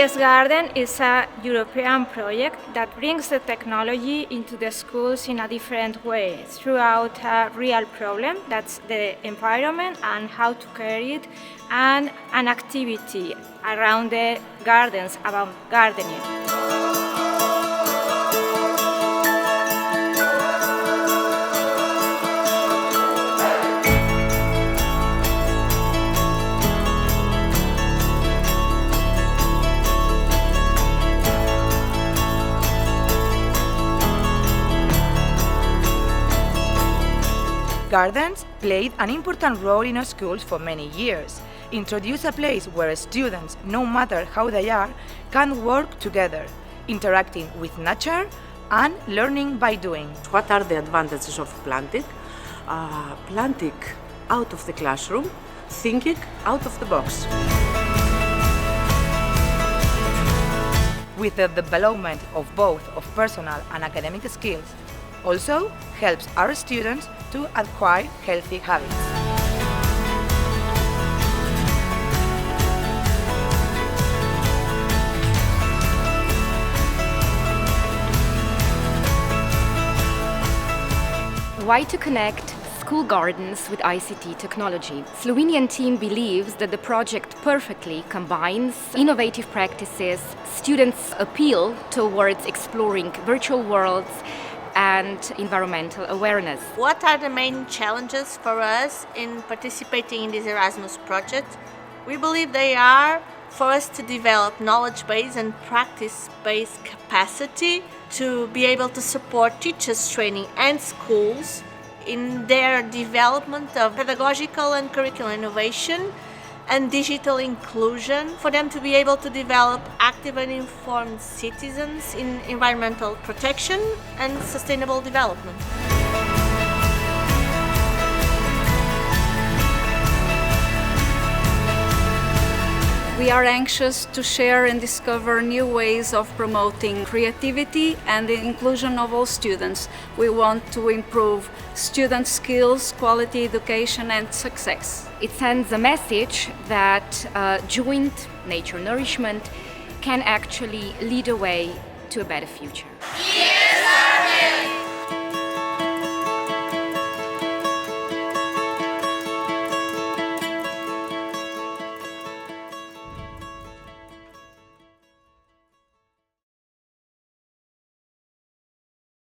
eSGarden is a European project that brings the technology into the schools in a different way throughout a real problem, that's the environment and how to care it, and an activity around the gardens about gardening. Gardens played an important role in our schools for many years. Introduce a place where students, no matter how they are, can work together, interacting with nature and learning by doing. What are the advantages of planting? Planting out of the classroom, thinking out of the box. With the development of both of personal and academic skills, also helps our students to acquire healthy habits. Why to connect school gardens with ICT technology? Slovenian team believes that the project perfectly combines innovative practices, students' appeal towards exploring virtual worlds, and environmental awareness. What are the main challenges for us in participating in this Erasmus project? We believe they are for us to develop knowledge base and practice based capacity to be able to support teachers training and schools in their development of pedagogical and curricular innovation and digital inclusion, for them to be able to develop active and informed citizens in environmental protection and sustainable development. We are anxious to share and discover new ways of promoting creativity and the inclusion of all students. We want to improve student skills, quality education and success. It sends a message that joint nature nourishment can actually lead a way to a better future. Yeah!